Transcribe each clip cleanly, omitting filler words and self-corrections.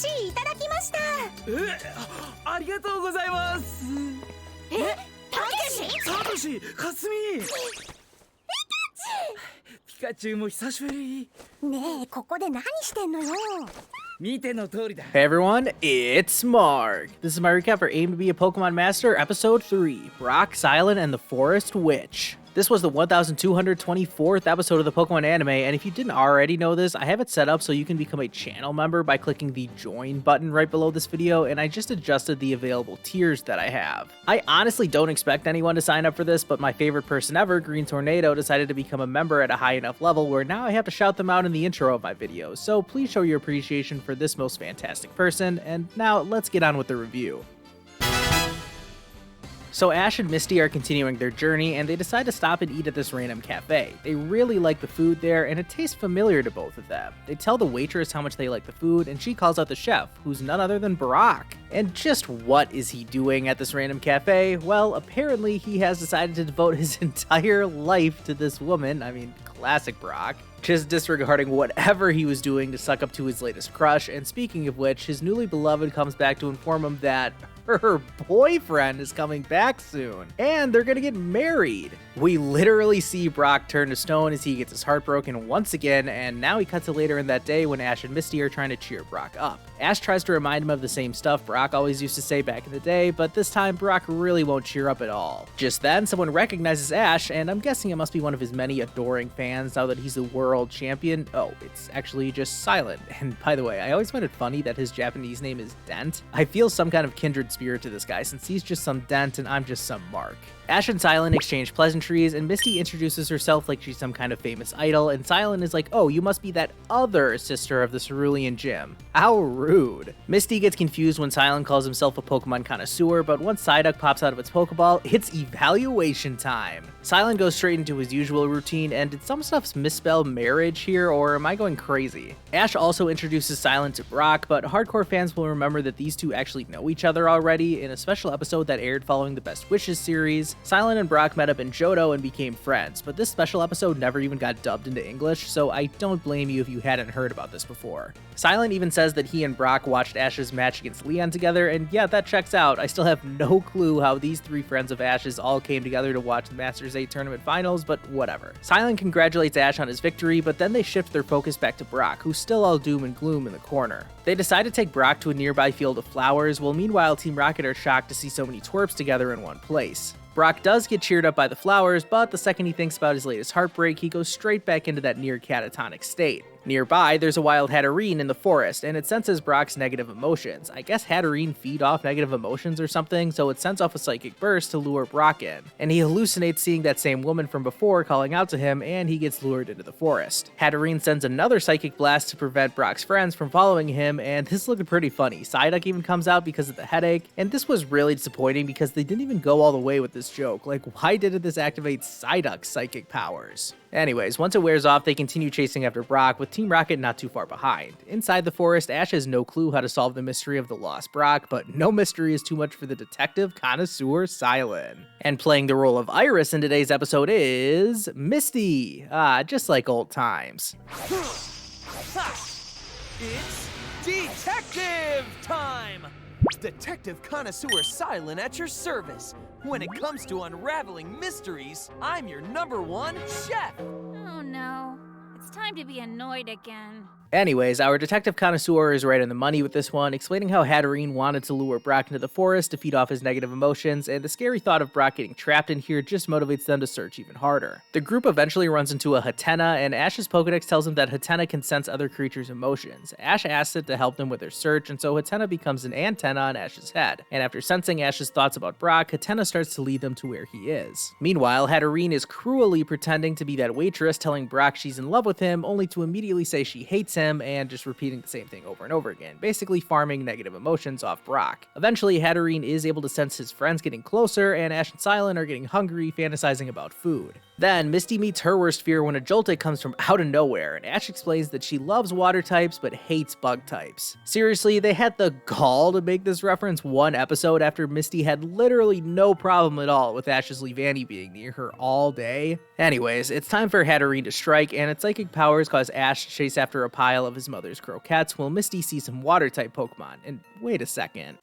しいただきました。ありがとうございます。たけし？サトシ、カスミ。ピカチュウも久しぶり。ねえ、ここで何してんのよ。見ての通りだ。 Hey everyone, it's Mark. This is my recap for Aim to be a Pokemon Master, Episode 3, Brock, Cilan, and the Forest Witch. This was the 1224th episode of the Pokemon anime, and if you didn't already know this, I have it set up so you can become a channel member by clicking the join button right below this video, and I just adjusted the available tiers that I have. I honestly don't expect anyone to sign up for this, but my favorite person ever, Green Tornado, decided to become a member at a high enough level where now I have to shout them out in the intro of my videos, so please show your appreciation for this most fantastic person, and now let's get on with the review. So Ash and Misty are continuing their journey, and they decide to stop and eat at this random cafe. They really like the food there, and it tastes familiar to both of them. They tell the waitress how much they like the food, and she calls out the chef, who's none other than Brock. And just what is he doing at this random cafe? Well, apparently he has decided to devote his entire life to this woman. I mean, classic Brock. Just disregarding whatever he was doing to suck up to his latest crush, and speaking of which, his newly beloved comes back to inform him that her boyfriend is coming back soon, and they're gonna get married. We literally see Brock turn to stone as he gets his heart broken once again, and now he cuts to later in that day when Ash and Misty are trying to cheer Brock up. Ash tries to remind him of the same stuff Brock always used to say back in the day, but this time Brock really won't cheer up at all. Just then, someone recognizes Ash, and I'm guessing it must be one of his many adoring fans now that he's the world champion. Oh, it's actually just Cilan. And by the way, I always find it funny that his Japanese name is Dent. I feel some kind of kindred spirit to this guy since he's just some Dent and I'm just some Mark. Ash and Cilan exchange pleasantries, and Misty introduces herself like she's some kind of famous idol, and Cilan is like, oh, you must be that other sister of the Cerulean Gym. How rude. Misty gets confused when Cilan calls himself a Pokemon connoisseur, but once Psyduck pops out of its Pokeball, it's evaluation time. Cilan goes straight into his usual routine, and did some stuff misspell marriage here, or am I going crazy? Ash also introduces Cilan to Brock, but hardcore fans will remember that these two actually know each other already in a special episode that aired following the Best Wishes series. Cilan and Brock met up in Johto and became friends, but this special episode never even got dubbed into English, so I don't blame you if you hadn't heard about this before. Cilan even says that he and Brock watched Ash's match against Leon together, and yeah, that checks out. I still have no clue how these three friends of Ash's all came together to watch the Masters 8 tournament finals, but whatever. Cilan congratulates Ash on his victory, but then they shift their focus back to Brock, who's still all doom and gloom in the corner. They decide to take Brock to a nearby field of flowers, while meanwhile Team Rocket are shocked to see so many twerps together in one place. Brock does get cheered up by the flowers, but the second he thinks about his latest heartbreak, he goes straight back into that near catatonic state. Nearby, there's a wild Hatterene in the forest, and it senses Brock's negative emotions. I guess Hatterene feed off negative emotions or something, so it sends off a psychic burst to lure Brock in. And he hallucinates seeing that same woman from before calling out to him, and he gets lured into the forest. Hatterene sends another psychic blast to prevent Brock's friends from following him, and this looked pretty funny. Psyduck even comes out because of the headache, and this was really disappointing because they didn't even go all the way with this joke. Like, why didn't this activate Psyduck's psychic powers? Anyways, once it wears off, they continue chasing after Brock, with Team Rocket not too far behind. Inside the forest, Ash has no clue how to solve the mystery of the lost Brock, but no mystery is too much for the detective connoisseur Cilan. And playing the role of Iris in today's episode is Misty. Just like old times. It's detective time! Detective connoisseur Cilan at your service. When it comes to unraveling mysteries, I'm your #1 chef. Oh no, it's time to be annoyed again. Anyways, our detective connoisseur is right on the money with this one, explaining how Hatterene wanted to lure Brock into the forest to feed off his negative emotions, and the scary thought of Brock getting trapped in here just motivates them to search even harder. The group eventually runs into a Hatenna, and Ash's Pokedex tells him that Hatenna can sense other creatures' emotions. Ash asks it to help them with their search, and so Hatenna becomes an antenna on Ash's head, and after sensing Ash's thoughts about Brock, Hatenna starts to lead them to where he is. Meanwhile, Hatterene is cruelly pretending to be that waitress telling Brock she's in love with him, only to immediately say she hates him, and just repeating the same thing over and over again, basically farming negative emotions off Brock. Eventually, Hatterene is able to sense his friends getting closer, and Ash and Cilan are getting hungry, fantasizing about food. Then, Misty meets her worst fear when a Joltik comes from out of nowhere, and Ash explains that she loves water types but hates bug types. Seriously, they had the gall to make this reference one episode after Misty had literally no problem at all with Ash's Leavanny being near her all day. Anyways, it's time for Hatterene to strike, and its psychic powers cause Ash to chase after a pile pile of his mother's croquettes while Misty sees some water-type Pokemon. And wait a second.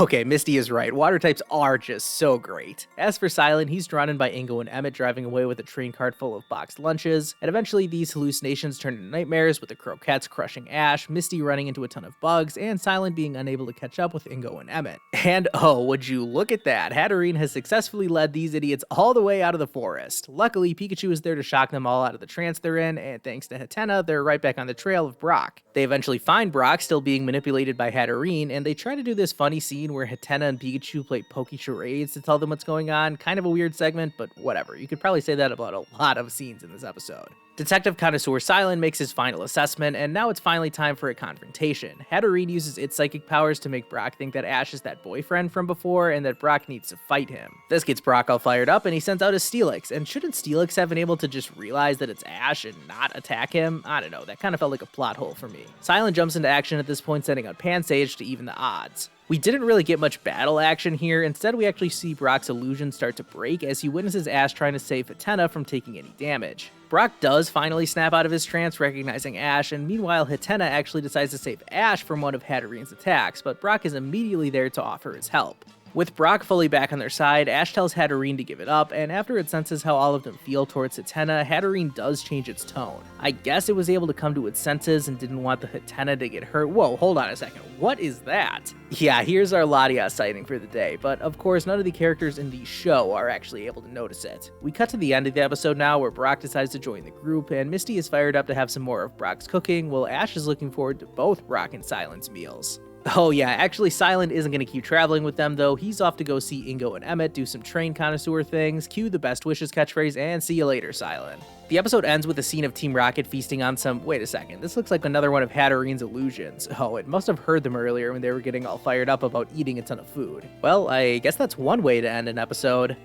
Okay, Misty is right. Water types are just so great. As for Cilan, he's drawn in by Ingo and Emmett driving away with a train cart full of boxed lunches, and eventually these hallucinations turn into nightmares with the croquettes crushing Ash, Misty running into a ton of bugs, and Cilan being unable to catch up with Ingo and Emmett. And oh, would you look at that, Hatterene has successfully led these idiots all the way out of the forest. Luckily, Pikachu is there to shock them all out of the trance they're in, and thanks to Hatena, they're right back on the trail of Brock. They eventually find Brock still being manipulated by Hatterene, and they try to do this funny scene where Hatena and Pikachu play Poke Charades to tell them what's going on. Kind of a weird segment, but whatever. You could probably say that about a lot of scenes in this episode. Detective Connoisseur Cilan makes his final assessment, and now it's finally time for a confrontation. Hatterene uses its psychic powers to make Brock think that Ash is that boyfriend from before, and that Brock needs to fight him. This gets Brock all fired up, and he sends out his Steelix, and shouldn't Steelix have been able to just realize that it's Ash and not attack him? I don't know, that kind of felt like a plot hole for me. Cilan jumps into action at this point, sending out Pansage to even the odds. We didn't really get much battle action here. Instead, we actually see Brock's illusion start to break as he witnesses Ash trying to save Hatena from taking any damage. Brock does finally snap out of his trance, recognizing Ash, and meanwhile Hatena actually decides to save Ash from one of Hatterene's attacks, but Brock is immediately there to offer his help. With Brock fully back on their side, Ash tells Hatterene to give it up, and after it senses how all of them feel towards Hatena, Hatterene does change its tone. I guess it was able to come to its senses and didn't want the Hatena to get hurt. Whoa, hold on a second, what is that? Yeah, here's our Latias sighting for the day, but of course none of the characters in the show are actually able to notice it. We cut to the end of the episode now where Brock decides to join the group, and Misty is fired up to have some more of Brock's cooking, while Ash is looking forward to both Brock and Cilan's meals. Oh yeah, actually Cilan isn't going to keep traveling with them though. He's off to go see Ingo and Emmett, do some train connoisseur things, cue the best wishes catchphrase, and see you later, Cilan. The episode ends with a scene of Team Rocket feasting on some— wait a second, this looks like another one of Hatterene's illusions. Oh, it must have heard them earlier when they were getting all fired up about eating a ton of food. Well, I guess that's one way to end an episode.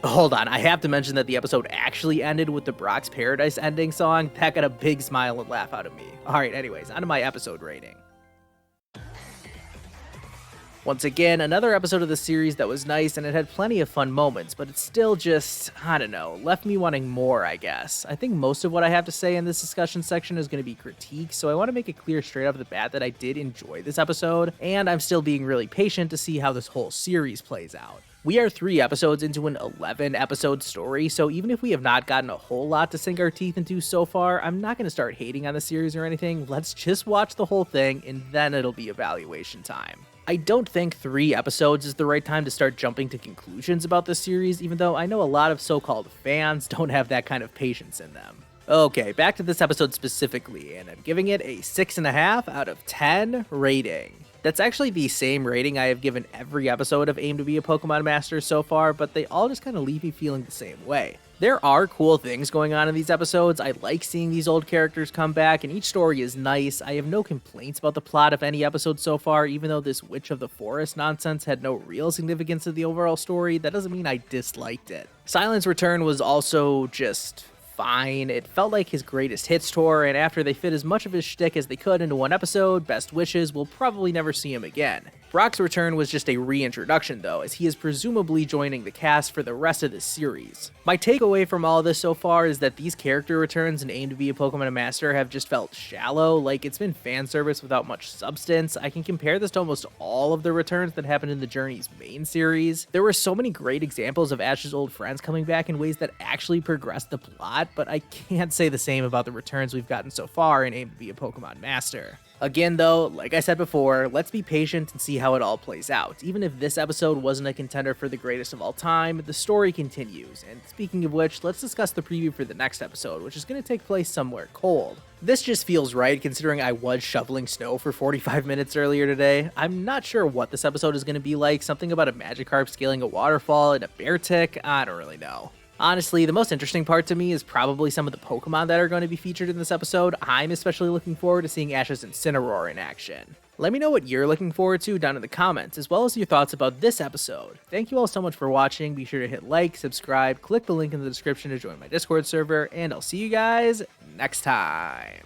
Hold on, I have to mention that the episode actually ended with the Brock's Paradise ending song. That got a big smile and laugh out of me. Alright, anyways, onto my episode rating. Once again, another episode of the series that was nice and it had plenty of fun moments, but it's still just, I don't know, left me wanting more, I guess. I think most of what I have to say in this discussion section is going to be critique, so I want to make it clear straight off the bat that I did enjoy this episode, and I'm still being really patient to see how this whole series plays out. We are 3 episodes into an 11-episode story, so even if we have not gotten a whole lot to sink our teeth into so far, I'm not going to start hating on the series or anything. Let's just watch the whole thing, and then it'll be evaluation time. I don't think 3 episodes is the right time to start jumping to conclusions about this series, even though I know a lot of so-called fans don't have that kind of patience in them. Okay, back to this episode specifically, and I'm giving it a 6.5 out of 10 rating. That's actually the same rating I have given every episode of Aim to be a Pokemon Master so far, but they all just kind of leave me feeling the same way. There are cool things going on in these episodes. I like seeing these old characters come back, and each story is nice. I have no complaints about the plot of any episode so far, even though this Witch of the Forest nonsense had no real significance to the overall story. That doesn't mean I disliked it. Cilan's return was also just fine. It felt like his greatest hits tour, and after they fit as much of his shtick as they could into one episode, best wishes, we'll probably never see him again. Brock's return was just a reintroduction though, as he is presumably joining the cast for the rest of this series. My takeaway from all this so far is that these character returns in Aim to be a Pokemon Master have just felt shallow, like it's been fan service without much substance. I can compare this to almost all of the returns that happened in the Journeys main series. There were so many great examples of Ash's old friends coming back in ways that actually progressed the plot, but I can't say the same about the returns we've gotten so far in Aim to be a Pokemon Master. Again though, like I said before, let's be patient and see how it all plays out. Even if this episode wasn't a contender for the greatest of all time, the story continues. And speaking of which, let's discuss the preview for the next episode, which is going to take place somewhere cold. This just feels right considering I was shoveling snow for 45 minutes earlier today. I'm not sure what this episode is going to be like, something about a Magikarp scaling a waterfall and a bear tick, I don't really know. Honestly, the most interesting part to me is probably some of the Pokemon that are going to be featured in this episode. I'm especially looking forward to seeing Ash's Incineroar in action. Let me know what you're looking forward to down in the comments, as well as your thoughts about this episode. Thank you all so much for watching. Be sure to hit like, subscribe, click the link in the description to join my Discord server, and I'll see you guys next time.